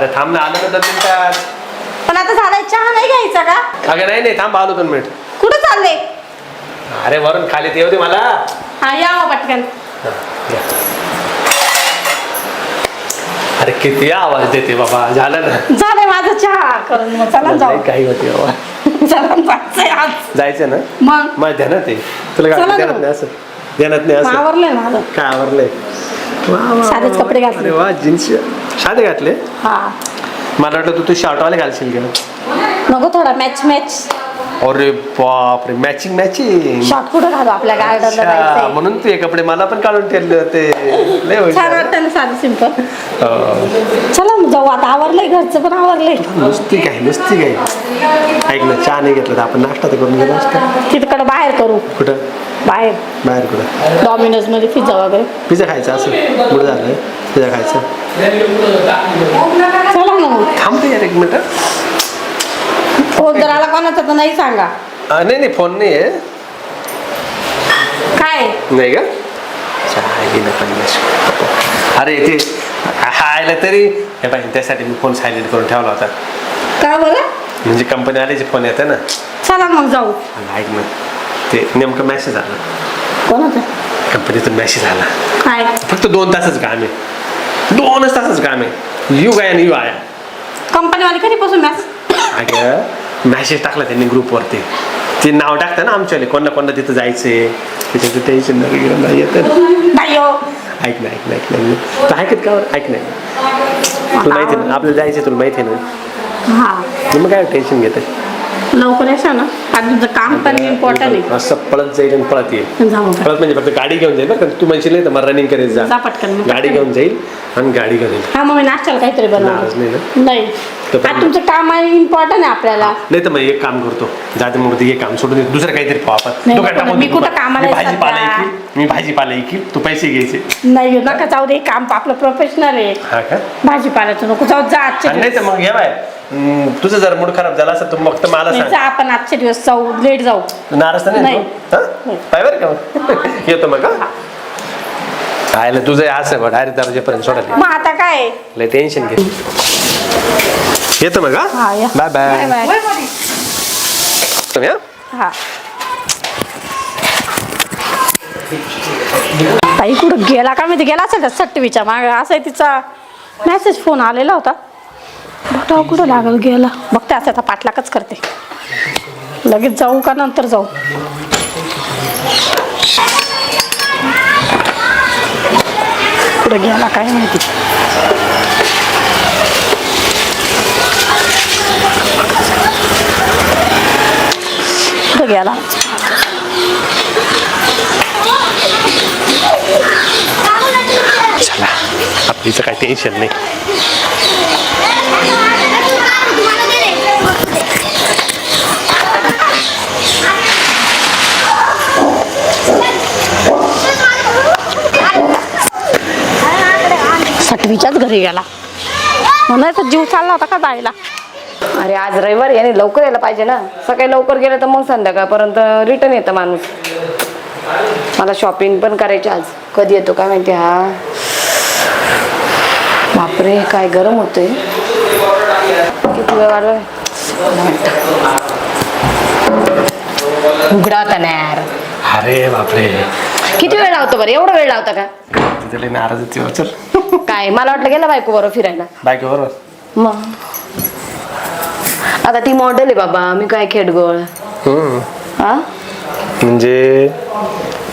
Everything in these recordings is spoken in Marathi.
अरे थांब ना, आलं ना 2 मिनिटात. पण आता झालाय, चहा नाही घ्यायचा का? अगं नाही थांब, आलो 2 मिनिट. कुठं चालले? अरे वरून खाली येऊ दे मला. हा या हो पटकन. अरे किती आवाज देते बाबा. झालं ना, झालंय माझं चहा करून. मग चला जाऊ. काही होते बाबा. चला जायचंय आज. जायचं ना. मग ध्यानात आहे तुला. काय चला ध्यानात नाही असं? ध्यानात नाही असं? आवरलंय माझं. काय आवरलंय? साधेच कपडे घातले. अरे वा, जीन्स साधे घातले. हा मला वाटलं तू शॉर्टवाले घालशील का? नको, थोडा मॅच. अरे बापरे, मॅचिंग. शॉर्ट कुठं घालू, आपल्या गार्डनला जायचंय. म्हणून तू हे कपडे मला पण काढून ठेवले होते. लय होईल. छान वाटतं ना, साधं सिंपल. चला मग जाऊ आता. आवरलंय, घरचं पण आवरलंय. नुसती काय ऐक ना, चहा नाही घेतला तर आपण नाश्ता तर करून गेलो असतो. तिकडं बाहेर करू. कुठं बाहेर कुठं? डॉमिनोज मध्ये पिझ्झा वगैरे. पिझ्झा खायचा असं पुढे झालं. पिझ्झा खायचा. चला ना मग. थांबते यार 1 मिनिट. फोन जर आला कोणाचा तर नाही सांगा. नाही फोन नाही आहे. काय नाही का? चहा घेणं पण. अरे ते आयला तरी हे पाहिजे, त्यासाठी मी फोन सायलेंट करून ठेवला होता. काय बोला? म्हणजे कंपनी आल्याचे फोन येतं ना. चला मग जाऊ. ऐक ना, ते नेमकं मॅसेज आला कोणाचा? कंपनीतून मॅसेज आला. काय? फक्त 2 तासच काम आहे. 2च तासच काम आहे. यू गाय आणि यू आया. कंपनीवाले कधीपासून मॅसेज? अगं मॅसेज टाकला त्यांनी ग्रुपवरती. ते नाव टाकतं ना आमच्यावाले, कोणा तिथं जायचंय. त्याच्यात टेन्शन नाही येतं. नाही हो. ऐक ना तू ऐकत का? ऐक नाही, तुला माहिती ना आपल्याला जायचं, तुला माहिती आहे ना. हा मग काय टेन्शन घेतं. लवकर येशा ना, कारण तुमचं काम पण इम्पॉर्टंट आहे. असं पळत जाईल आणि पळत येईल. जाऊ पळत म्हणजे फक्त गाडी घेऊन जाईल ना. तू म्हणशील नाही तर मला रनिंग करायचं जा जा. पटकन. गाडी घेऊन जाईल आणि गाडी घेऊन येईल. हा मग मी नाश्त्याला काहीतरी नाराज बनवणार नाही ना? नाही. आता तुमचं काम आहे, इम्पॉर्टंट आहे आपल्याला. नाही तर मग एक काम करतो, जाते मग हे काम सोडून दुसरं काहीतरी पाहू आपण. नाही, दुकान टाकून मी कुठं कामाला मी भाजीपाला येईल, तू पैसे घ्यायचे. नाही नका जाऊ दे, काम आपलं प्रोफेशनल आहे. हा का? भाजीपाल्याचं नको जाऊ. जा आजच्या नाही तर दिवस. मग घ्या बाय. तुझं जर मूड खराब झाला असेल तर मग तर मला नाही, सांग. जा आपण आजच्या दिवस जाऊ, लेट जाऊ. तू नाराज तर नाही नाही. तू? हा? पाय बरं का मग. येतो मग. हा आयला तुझं असं बघ, डायरेक्ट दर्जेपर्यंत सोडायला. मग आता काय? लय टेन्शन घे. येतो मग. हा या. Bye bye. तुम्ही हा ताई कुठं गेला का? मी गेला असेल त्या सट्टवीच्या मागे. असं आहे तिचा मेसेज फोन आलेला होता. बघा कुठं लागल गेला. बघते असं आता पाठलाकच करते. लगेच जाऊ का नंतर जाऊ? कुठं गेला काय माहिती. कुठं गेला? चला, आपलीचं काय टेन्शन नाही. सटवीच्याच घरी गेला. म्हणायचं जीव चालला होता का जायला. अरे आज रविवार याने लवकर यायला पाहिजे ना. सकाळी लवकर गेलं तर मग संध्याकाळपर्यंत रिटर्न येतं माणूस. मला शॉपिंग पण करायची आज. कधी येतो काय माहिती. हा बापरे काय गरम होतंय. किती वेळ वाढलं. उघडा होता ना यार. अरे बापरे, किती वेळ लावतो बरं? एवढा वेळ लावता का? तिथे नाराज होती. चल काय मला वाटलं गेला बायको बरोबर फिरायला. बायको बरोबर. मग आता ती मॉडेल आहे बाबा, मी काय खेडगोळ. हा म्हणजे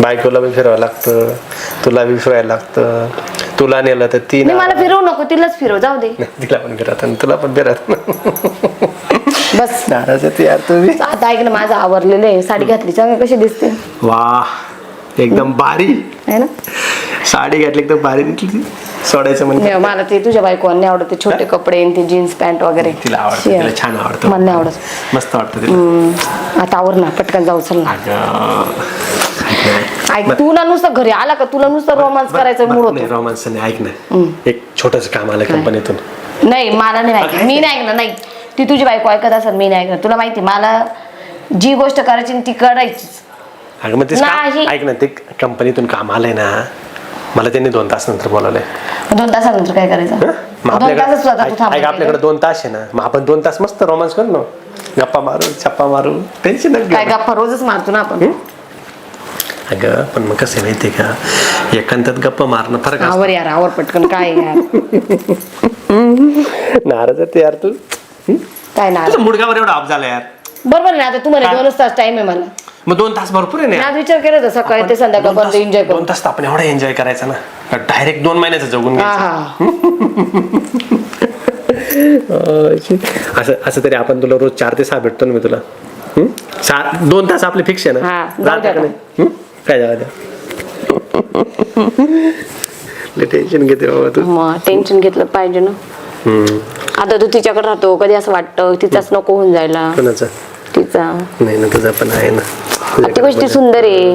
बायकोला बी फिरावं लागतं, तुला बी फिरायला लागतं. तुला नेलं तर ती नाही, मला फिरवू नको, तिलाच फिरव. जाऊ दे. तिला पण फिरत आणि तुला पण फिरत. बस नाराज आहे यार तुम्ही. आता ऐक ना, माझं आवरलेलं आहे. साडी घातली चांगली कशी दिसते. वा एकदम भारी आहे ना. साडी घातली एकदम भारी दिसली. सोडायचं म्हणजे मला ते तुझ्या बायकोने आवडते छोटे कपडे, ते जीन्स पॅन्ट वगैरे. तिला आवडतं, तिला छान आवडतं. मला नाही आवडत. मस्त वाटतं तिला. आता आवर ना, पटकन जाऊ. चल ना. ऐक, तुला नुसतं घरी आला का तुला नुसतं रोमांस करायचं मूड होतो. रोमांस नाही. ऐक ना, एक छोटस काम आलं कंपनीतून. नाही मला नाही माहिती. मी नाही ऐकणार. नाही, ती तुझी बायको ऐकत असेल, मी नाही ऐकणार. तुला माहिती मला जी गोष्ट करायची ती करायचीच. अगं मग तेच ऐक ना, ते कंपनीतून काम आलंय ना. मला त्यांनी 2 तास नंतर बोलवलंय. 2 तासानंतर काय करायचं? मग 2 तासच स्वतः तू थांबायचं. आपल्याकडे 2 तास आहे ना, मग आपण 2 तास मस्त रोमांस करू ना, गप्पा मारू छप्पा मारू, टेन्शन काय गप्पा रोजच मारतो ना आपण. अगं पण मग कसं माहितीये का, एकांतात गप्पा मारणं फरक आवर यार, आवर पटकन. काय यार नाराज आहे यार तू. काय ना, तुझा मुडगावर एवढा ऑफ झाला यार. बरोबर आहे ना. आता तुम्हाला 2 तास टाइम आहे मला. मग 2 तास भरपूर आहे मी ना. आज विचार केला होता सकाळी ते संध्याकाळपर्यंत एन्जॉय करू. 2 तास तर आपण एवढा एन्जॉय करायचा ना, डायरेक्ट 2 महिन्याचं जगून हा घ्यायचं. हा असं असं तरी आपण तुला रोज 4 ते 6 भेटतो ना मी तुला. 2 तास आपले फिक्स आहे हा, ना. जाऊ द्या का नाही? काय जाऊ द्या. टेन्शन घेते बाबा तू. मग टेन्शन घेतलं पाहिजे ना. आता तू तिच्याकडे राहतो, कधी असं वाटतं तिचाच नको होऊन जायला. कोणाचं? तिचा नाही ना, तुझा पण आहे ना. ती गोष्टी सुंदर आहे.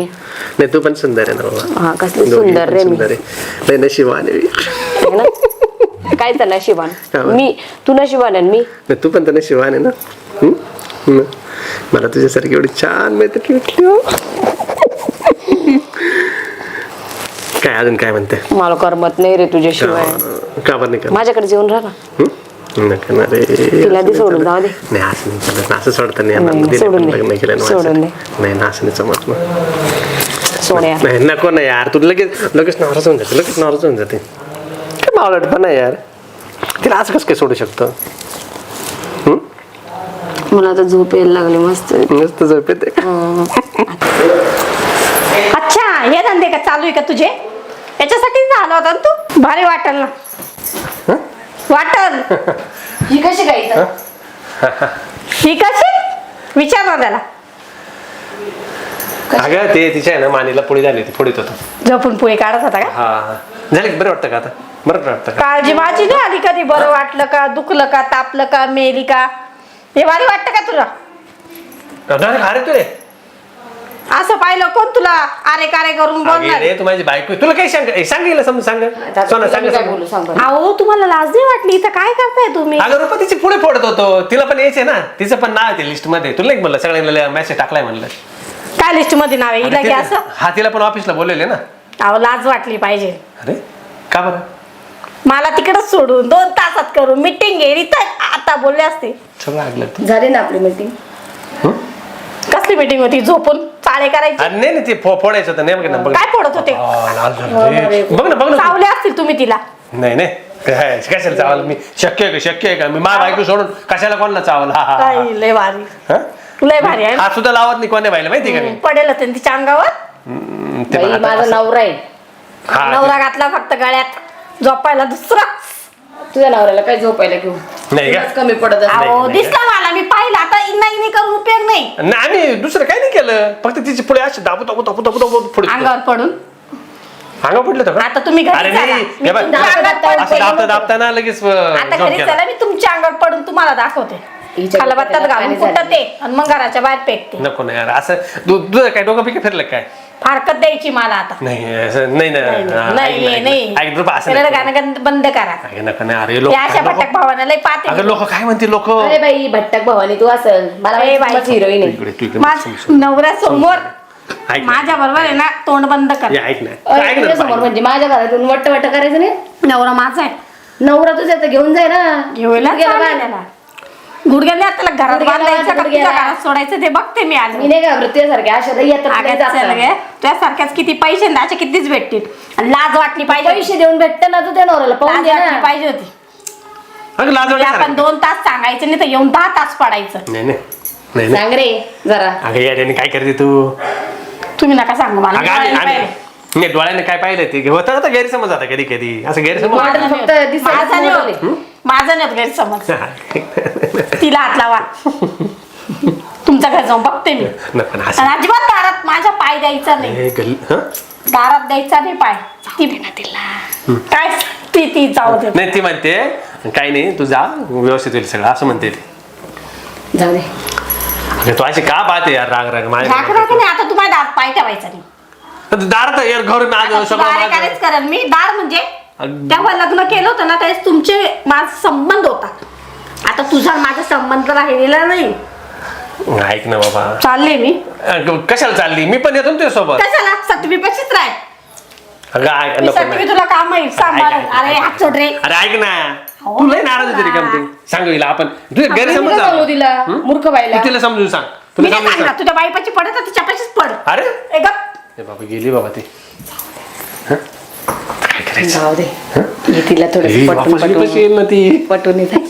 नाही तू पण सुंदर आहे ना बाबा. हा, कसली दोघी सुंदर पण रे मी. सुंदर आहे. नाही नशिबाने मी. आहे ना? काय तर नशिबान मी, तू नशिबान आहे मी. नाही तू पण तर नशिबाने ना. मला तुझ्यासारखी एवढी छान मैत्रीण भेटली हो. काय अजून काय म्हणते? मला करमत नाही रे तुझ्याशिवाय. का बरं नाही करत? माझ्याकडे जेवून राहा ना. नका ना रे. तिला दे सोडून, जाऊ दे. नाही असं नाही चालत ना, असं सोडता नाही येणार. नाही, मग तिने सोडून पण दे. लग्न केलं ना सोडून माझं. नाही ना, असं नाही जमत ना. सोड यार. नाही नको ना यार, तू लगेच नाराज होऊन जाते, लगेच नाराज होऊन जाते. काय मावलटपणा आहे यार, तिला असं कसं काय सोडू शकतो? मला आता झोप यायला लागली मस्त. मस्त झोप येते. अच्छा, हे धंदे का चालू आहे का तुझे? याच्यासाठीच झाला होता ना तू. भारी वाटल ना, वाटल. ही कशी काय इथं? ही कशी? विचार ना त्याला. अगं ते तिच्या आहे ना मानेला पोळी झाली होती, फोडीत होतं. झोपून पोळी काढत होता का? हा झालं की बरं वाटतं का आता? बरं वाटतं का? काळजी माझी नाही आली कधी? बरं वाटलं का? दुखलं का? तापलं का? मेली का? हे भारी वाटतं का तुला? अरे तू रे असं पाहिलं कोण तुला अरे कारे करून बोलणार? रे, तू माझी बायको आहे. तुला काही सांगितलं समजून सांग. सोना सांग. काय बोलू सांग बरं. अहो तुम्हाला लाज नाही वाटली? इथं काय करताय तुम्ही? अगं रुपा तिची पुढे फोडत होतो, तिला पण यायचंय ना, तिचं पण नाव आहे लिस्ट मध्ये. तुला एक म्हणलं सगळ्यांना मेसेज टाकलाय म्हणलं. काय लिस्ट मध्ये नाव आहे? हिला घ्या असं. हा तिला पण ऑफिसला बोललेले ना. अहो लाज वाटली पाहिजे. अरे का बरं? मला तिकडच सोडून 2 तासात करून मीटिंग घे इथं आता बोलले असते. सगळं ऐकलं तू. झाली ना आपली मीटिंग. कसली मीटिंग होती? झोपून चाळे करायची? अरे नाही ते फोडायचं होतं नाही. बघ ना, बघ ना. काय फोडत होते? लाल झालं रे. बघ ना, बघ ना. चावले असतील तुम्ही तिला. नाही नाही काय कशाला चावलं मी? शक्य आहे का मी माझ्या बायको सोडून कशाला कोणाला चावलं? काही लय भारी, हा? लय भारी आहे. हा सुद्धा लावत नाही कोण्या बाईला माहिती का मी? पडेल होते ना तिच्या अंगावर. ते बाई, बघ आता माझा असं- नवरा आहे. हा, नवरा घातला फक्त गळ्यात झोपायला दुसरा. तुझ्या नवऱ्याला काय झोपायला घेऊ? नाही का? तुलाच कमी पडत असेल. अहो दिसला मला, मी पाहिलं. आता नाही करून उपयोग नाही. नाही आम्ही दुसरं काही नाही केलं, फक्त तिची पुढे अशी दाबू पुढे अंगावर पडून. अंगा पडलं होतं का? आता तुम्ही घरी अरे चला. नाही मी हे बघ, तुमच्या अंगावर पडून असं दाबताना लगेच आता झोप घरी गेला. चला, मी तुमच्या अंगावर पडून तुम्हाला दाखवते. हिच्या खलबत्त्यात डोक्याला घालून पाणी झालं. कुटते आणि मग घराच्या बाहेर फेकते. नको ना यार, असं तुझं काय डोकं पिके फिरलं काय? फारकत द्यायची मला आता. नाही असं नाही ना. हा, नाही ऐक रुपा असं त्याला नको. गाणं बंद करा. ऐक नका नाही. अरे ते अशा भटक भावाला लय पाहते अगं मी. लोक काय म्हणते लोक? अरे बाई, भट्टक भवानी तू असल. मला ए बाई. हिरोईन आहे. तू इकडे माझ्या नवऱ्यासमोर ऐक ना. माझ्या बरोबर आहे ना, तोंड बंद कर. हे ऐक ना. ऐक ना समोर बाई. म्हणजे माझ्या घरातून वट्ट करायचं नाही. नवरा माझा आहे. नवरा तुझ्या तर घेऊन जाय ना. घेऊला गेला बाळाला. गुडघ्याने त्याला घरात गुडघ्याला बांधायचं का गुडघ्याला. तुझ्या घरात सोडायचं ते बघते मी आज. मी नाही घाबरत तुझ्यासारखे अशा लई येतात लई जातात. तुझ्यासारख्याच किती पैसे ना, त्याचे कितीच भेटतील. आणि लाज वाटली पाहिजे. पैसे देऊन भेटते ना तू त्या नवऱ्याला पाहून लाज दे वाटली ना. पाहिजे होती. अगं लाज म्हणजे वाटायला आपण 2 तास सांगायचं नाही तर येऊन 10 तास पडायचं. नाही नाही नाही नाही. सांग रे जरा. अगं याने काय करते तू? तुम्ही नका सांगू मला. अगं डोळ्याने आम्ही पाहिलं. नाही डोळ्याने काय पाहिलं ते होतं ना, तर गैरसमज आता कधी कधी असं गैरसमज वाटत फक्त दिसायला माझा नाही समोर होत. माझा नाही होत गैरसमज. तिला हात लावा. तुमच्या घरी जाऊन बघते मी. नको ना असं. आणि अजिबात दारात माझा पाय द्यायचा नाही. हे हं? दारात द्यायचा नाही पाय. ती तिला काय ती जाऊ दे. नाही ती म्हणते काही नाही, तू जा व्यवस्थित होईल सगळं असं म्हणते ती. जाऊ दे. अगं तू अशी का पाहते यार राग राग राख माझ्या? राख नाही. आता तुम्हाला दारात पाय ठेवायचा नाही. दार तर यार घर माझं सगळं दारे माझं. कारेच करेन मी. दार म्हणजे अगं. तेव्हा लग्न केलं होतं ना, त्यावेळेस तुमचे माझा संबंध होता. आता तुझा माझा संबंध राहिलेला नाही. ऐक ना बाबा, चालले मी. कशाला चालली? मी पण येतो ना तुझ्यासोबत. कशाला? सटवी पशीच राह. अगं ऐक मी नको साठी ना. तुला काम आहे सांभाळ. ऐक. अरे हात सोड रे. अरे ऐक ना तू लय नाराज होती रे काम सांगू हिला आपण तुझ्या आपण गैरसमज तिला सांगू झाला. तिला, हं? मूर्ख बाईला. तू तिला समजून सांग मी तुला नाही समजून सांगणार सांग तुझ्या बाईपाची पडत तर तिच्यापाशीच पड. अरे ए गप. ए बाबा गेली बाबा ती हं? काय करायचं जाऊ दे ये तिला थोडस ए, पटून वापस बिपस येईल ना ती पटून येते.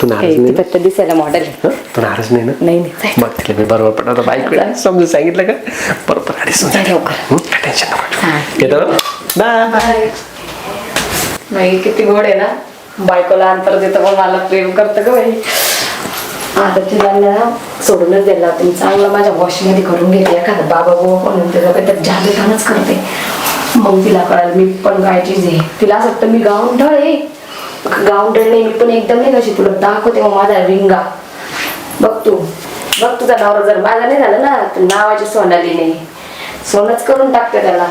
तू नाराज ती नाही ना? फक्त दिसायला मॉडेल आहे. हं? तू नाराज नाही ना नाही नाही जाय. बघ तिला मी बरोबर पडतो बाईक समजून सांगितलं का बरोबर गाडी जाय लवकर. काय टेन्शन नको हा. येतो ना बाय नाही किती गोड आहे ना बायकोला अंतर देतं पण मला प्रेम करतं ग बाई. आता तिला ना सोडूनच द्यायला होतं. मी चांगलं माझ्या वॉशमध्ये करून घेते एखादं बाबा बोबा म्हणून त्याचं काहीतरी जादूठानच करते. मग तिला कळाल मी पण गायचीच आहे. तिला असं वाटतं मी गावंढळ आहे. गावंढळ नाही मी पण एकदम नाही कशी तुला दाखवते मग माझा रिंगा बघ तू. बघ तुझा नवरा जर माझा नाही झाला ना तर नावाची सोनाली नाही सोनच करून टाकते त्याला.